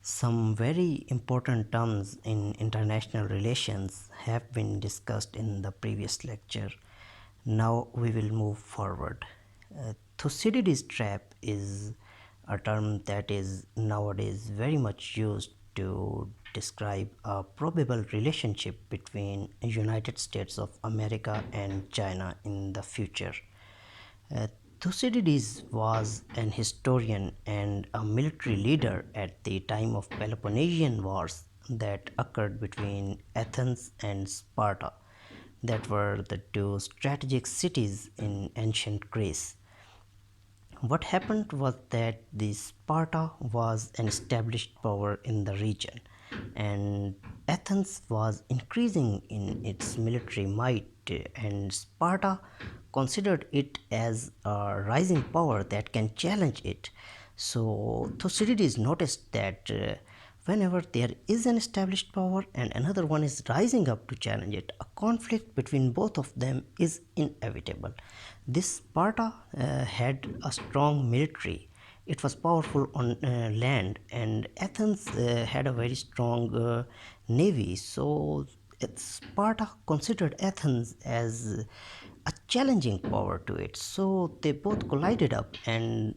Some very important terms in international relations have been discussed in the previous lecture. Now we will move forward. Thucydides trap is a term that is nowadays very much used to describe a probable relationship between United States of America and China in the future. Uh, Thucydides was an historian and a military leader at the time of Peloponnesian Wars that occurred between Athens and Sparta, that were the two strategic cities in ancient Greece. What happened was that the Sparta was an established power in the region, and Athens was increasing in its military might, and Sparta considered it as a rising power that can challenge it. So Thucydides noticed that whenever there is an established power and another one is rising up to challenge it, a conflict between both of them is inevitable. This Sparta had a strong military. It was powerful on land, and Athens had a very strong navy. So Sparta considered Athens as a challenging power to it. So they both collided up, and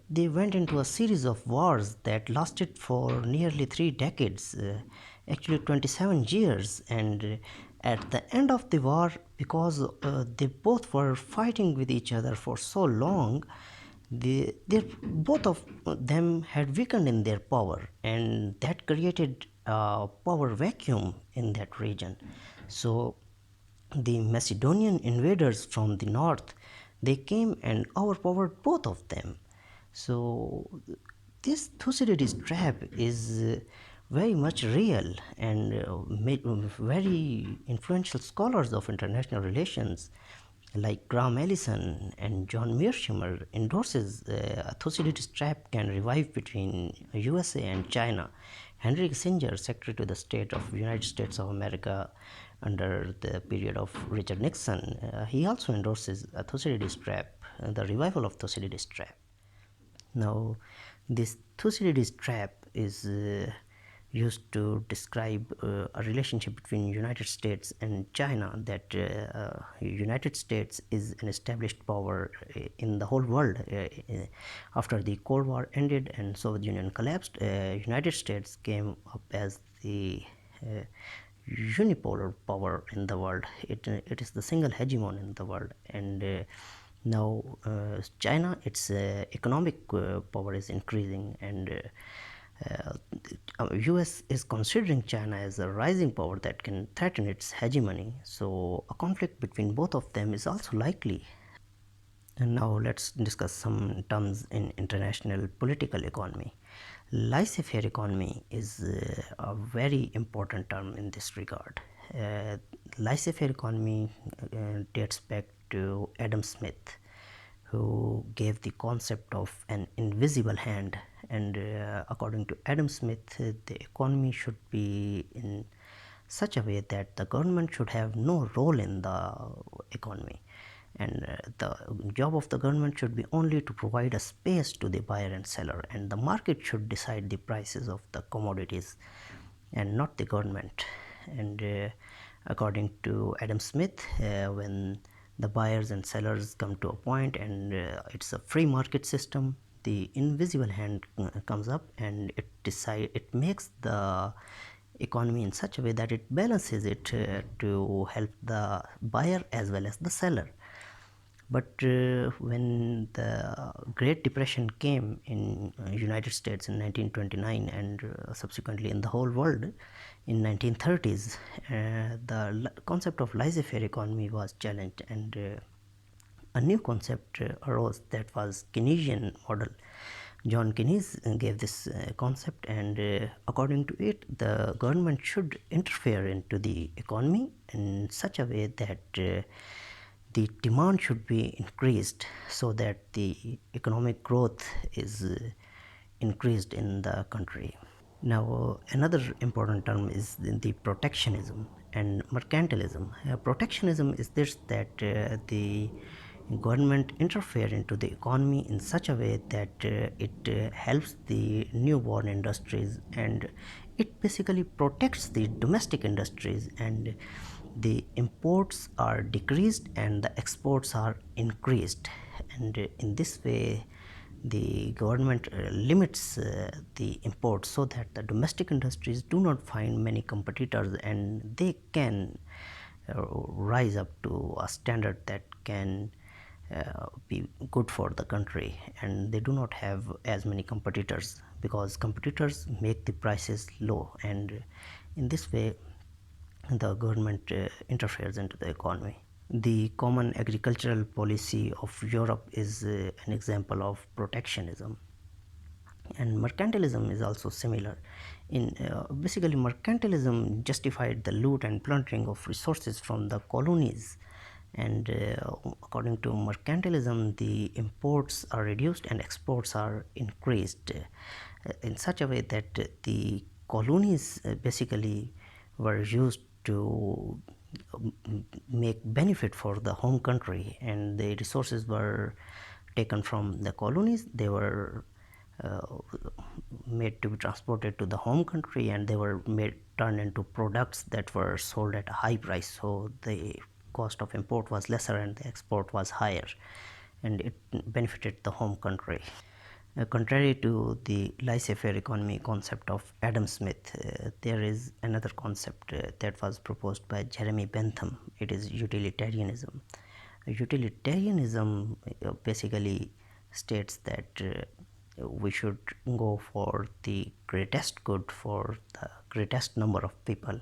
they went into a series of wars that lasted for nearly 3 decades, actually 27 years. And at the end of the war, because they both were fighting with each other for so long, both of them had weakened in their power, and that created a power vacuum in that region. So the Macedonian invaders from the north, they came and overpowered both of them. So this Thucydides trap is very much real, and very influential scholars of international relations like Graham Allison and John Mearsheimer endorses Thucydides trap can revive between USA and China. Henry Kissinger, Secretary to the State of United States of America under the period of Richard Nixon, he also endorses Thucydides trap, the revival of Thucydides trap. Now, this Thucydides trap is used to describe a relationship between United States and China, that United States is an established power in the whole world. After the Cold War ended and Soviet Union collapsed, United States came up as the unipolar power in the world. It is the single hegemon in the world, and now China, its economic power is increasing, and US is considering China as a rising power that can threaten its hegemony. So a conflict between both of them is also likely. And now let's discuss some terms in international political economy. Laissez faire economy is a very important term in this regard. Laissez faire economy dates back to Adam Smith, who gave the concept of an invisible hand. And according to Adam Smith, the economy should be in such a way that the government should have no role in the economy, and the job of the government should be only to provide a space to the buyer and seller, and the market should decide the prices of the commodities and not the government. And according to Adam Smith, when the buyers and sellers come to a point and it's a free market system, the invisible hand comes up and it makes the economy in such a way that it balances it to help the buyer as well as the seller. But when the Great Depression came in United States in 1929, and subsequently in the whole world in 1930s, the concept of laissez-faire economy was challenged, and a new concept arose, that was Keynesian model. John Keynes gave this concept, and according to it, the government should interfere into the economy in such a way that the demand should be increased, so that the economic growth is increased in the country. Now, another important term is the protectionism and mercantilism. Protectionism is this, that the Government interfere into the economy in such a way that it helps the newborn industries, and it basically protects the domestic industries, and the imports are decreased and the exports are increased. And in this way the government limits the imports so that the domestic industries do not find many competitors, and they can rise up to a standard that can be good for the country, and they do not have as many competitors because competitors make the prices low, and in this way the government interferes into the economy. The common agricultural policy of Europe is an example of protectionism, and mercantilism is also similar. In basically mercantilism justified the loot and plundering of resources from the colonies, and according to mercantilism the imports are reduced and exports are increased in such a way that the colonies basically were used to make benefit for the home country, and the resources were taken from the colonies, they were uh, made to be transported to the home country, and they were made turned into products that were sold at a high price, so the cost of import was lesser and the export was higher, and it benefited the home country. Contrary to the laissez-faire economy concept of Adam Smith, there is another concept that was proposed by Jeremy Bentham. It is utilitarianism. Utilitarianism basically states that we should go for the greatest good for the greatest number of people,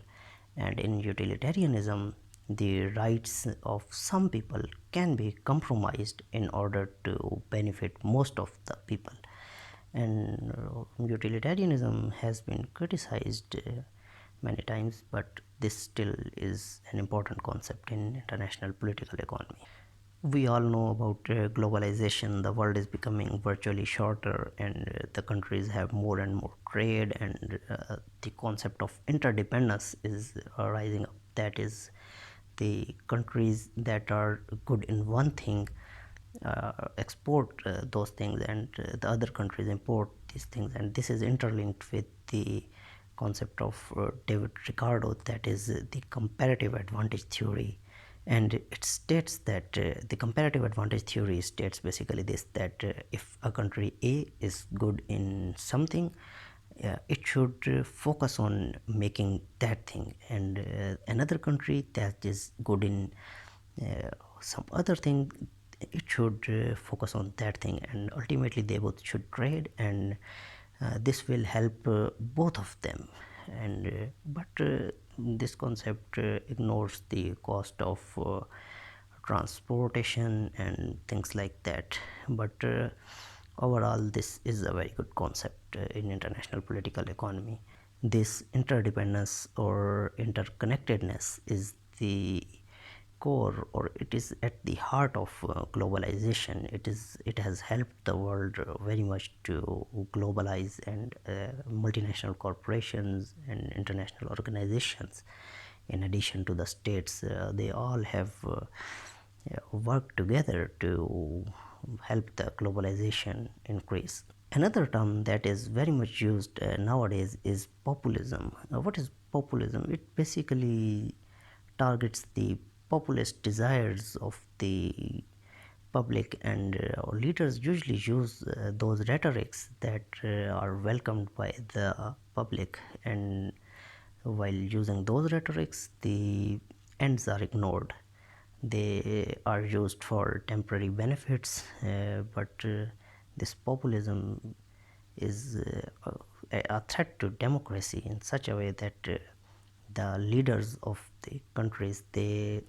and in utilitarianism the rights of some people can be compromised in order to benefit most of the people, and utilitarianism has been criticized many times, but this still is an important concept in international political economy. We all know about globalization. The world is becoming virtually shorter, and the countries have more and more trade, and the concept of interdependence is rising up. That is, the countries that are good in one thing export those things, and the other countries import these things, and this is interlinked with the concept of David Ricardo, that is the comparative advantage theory. And it states that the comparative advantage theory states basically this, that if a country A is good in something, it should focus on making that thing, and another country that is good in some other thing, it should focus on that thing, and ultimately they both should trade, and this will help both of them. And but this concept ignores the cost of transportation and things like that, but overall this is a very good concept in international political economy. This interdependence or interconnectedness is the core, or it is at the heart of globalization. It has helped the world very much to globalize, and multinational corporations and international organizations, in addition to the states, they all have worked together to help the globalization increase. Another term that is very much used nowadays is populism. What is populism? It basically targets the populist desires of the public, and leaders usually use those rhetorics that are welcomed by the public, and while using those rhetorics the ends are ignored. They are used for temporary benefits, but this populism is a threat to democracy in such a way that the leaders of the countries, they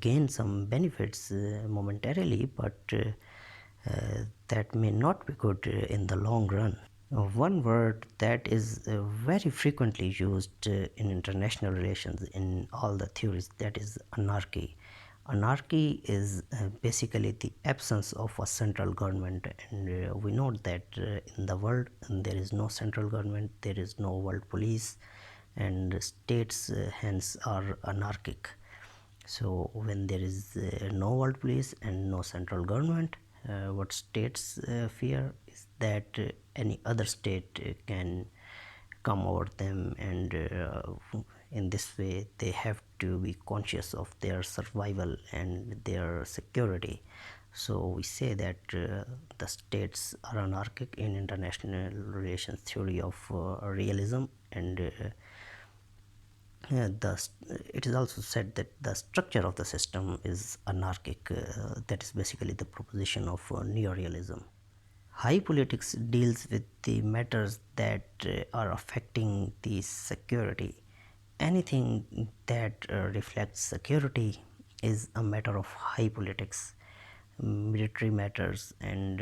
gain some benefits momentarily, but that may not be good in the long run. One word that is very frequently used in international relations in all the theories, that is anarchy. Anarchy is basically the absence of a central government, and we know that in the world there is no central government, there is no world police, and states hence are anarchic. So when there is no world police and no central government, what states fear is that any other state can come over them, and in this way they have to be conscious of their survival and their security. So we say that the states are anarchic in international relations theory of realism, and it is also said that the structure of the system is anarchic. That is basically the proposition of neorealism. High politics deals with the matters that are affecting the security. Anything that reflects security is a matter of high politics. Military matters, and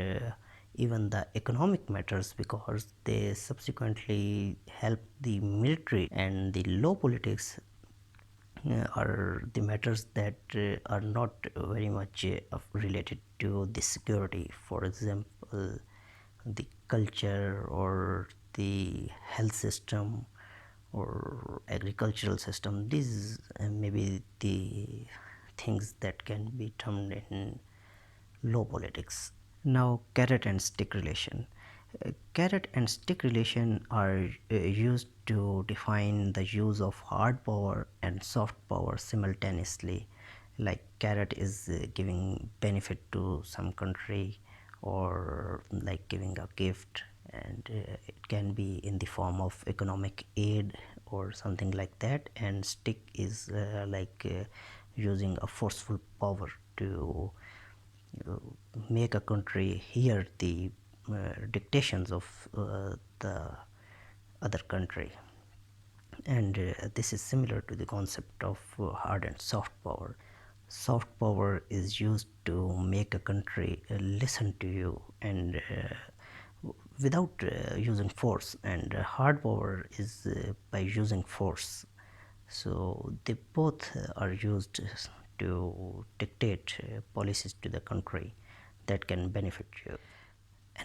even the economic matters, because they subsequently help the military. And the low politics are the matters that are not very much related to the security. For example, the culture or the health system or agricultural system. These may be the things that can be termed in low politics. Now, carrot and stick relation. Carrot and stick relation are used to define the use of hard power and soft power simultaneously. Like carrot is giving benefit to some country, or like giving a gift, and it can be in the form of economic aid or something like that. And stick is using a forceful power to uh, make a country hear the dictations of the other country. And this is similar to the concept of hard and soft power. Soft power is used to make a country listen to you, and without using force, and hard power is by using force. So they both are used to dictate policies to the country that can benefit you.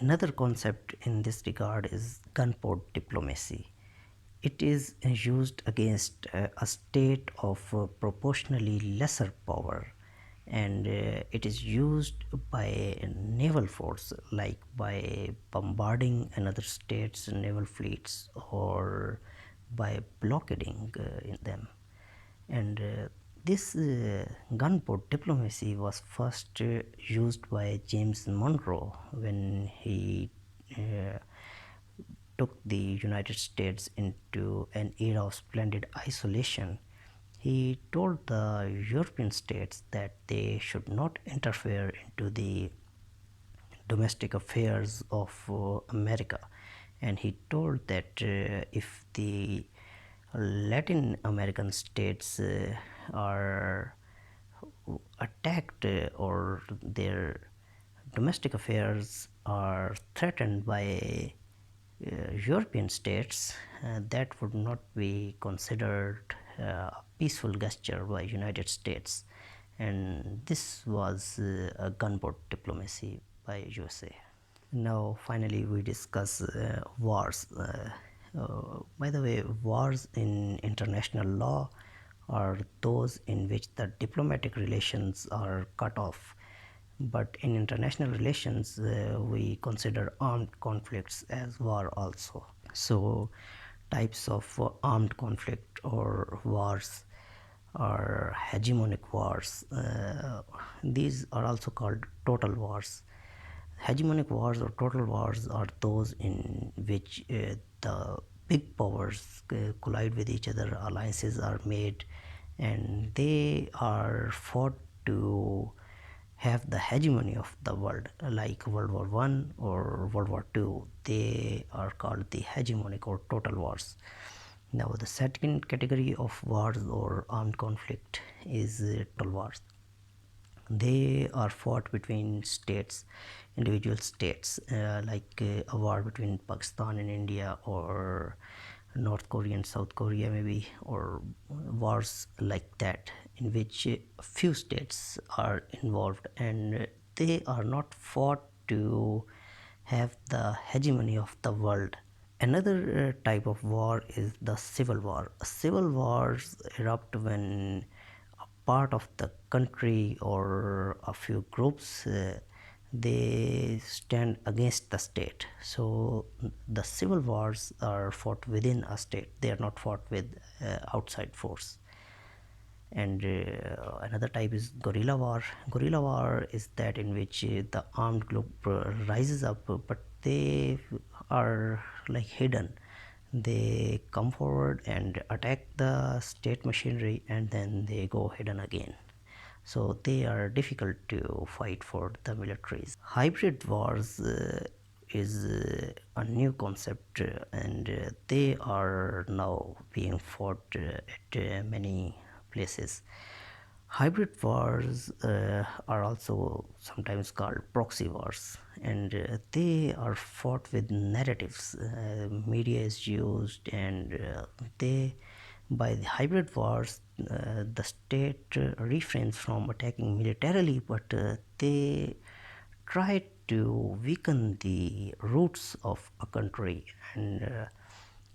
Another concept in this regard is gunpowder diplomacy. It is used against a state of proportionally lesser power, and it is used by naval force, like by bombarding another state's naval fleets or by blockading in them. And this gunpowder diplomacy was first used by James Monroe when he uh, took the United States into an era of splendid isolation. He told the European states that they should not interfere into the domestic affairs of America, and he told that if the Latin American states are attacked or their domestic affairs are threatened by European states, that would not be considered a peaceful gesture by United States, and this was a gunpowder diplomacy by USA. Now, finally, we discuss wars. By the way, wars in international law are those in which the diplomatic relations are cut off. But in international relations, we consider armed conflicts as war also. So, types of armed conflict or wars are hegemonic wars. These are also called total wars. Hegemonic wars or total wars are those in which the big powers collide with each other, alliances are made, and they are fought to have the hegemony of the world, like World War One or World War Two. They are called the hegemonic or total wars. Now, the second category of wars or armed conflict is total wars. They are fought between states, individual states, a war between Pakistan and India, or North Korea and South Korea maybe, or wars like that in which few states are involved, and they are not fought to have the hegemony of the world. Another type of war is the civil war. Civil wars erupt when part of the country or a few groups, they stand against the state. So the civil wars are fought within a state, they are not fought with outside force. And another type is guerrilla war. Guerrilla war is that in which the armed group rises up, but they are like hidden. They come forward and attack the state machinery, and then they go hidden again. So they are difficult to fight for the militaries. Hybrid wars is a new concept, and they are now being fought at many places. Hybrid wars are also sometimes called proxy wars, and they are fought with narratives. Media is used, and they by the hybrid wars, the state refrains from attacking militarily, but they try to weaken the roots of a country, and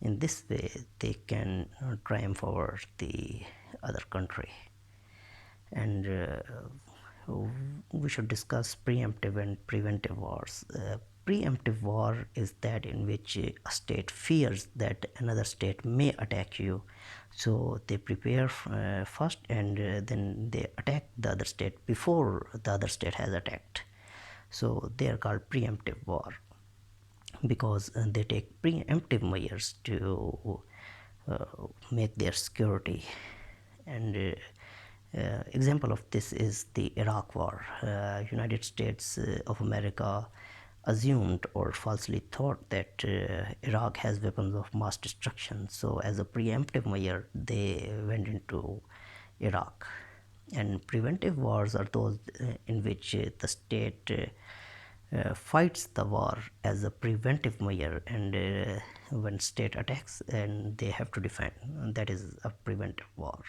in this way they can triumph over the other country. And we should discuss preemptive and preventive wars. Preemptive war is that in which a state fears that another state may attack you, so they prepare first, and then they attack the other state before the other state has attacked. So they are called preemptive war because they take preemptive measures to make their security. And example of this is the Iraq War. United States of America assumed or falsely thought that Iraq has weapons of mass destruction. So as a preemptive measure, they went into Iraq. And preventive wars are those in which the state fights the war as a preventive measure, and when state attacks and they have to defend, that is a preventive war.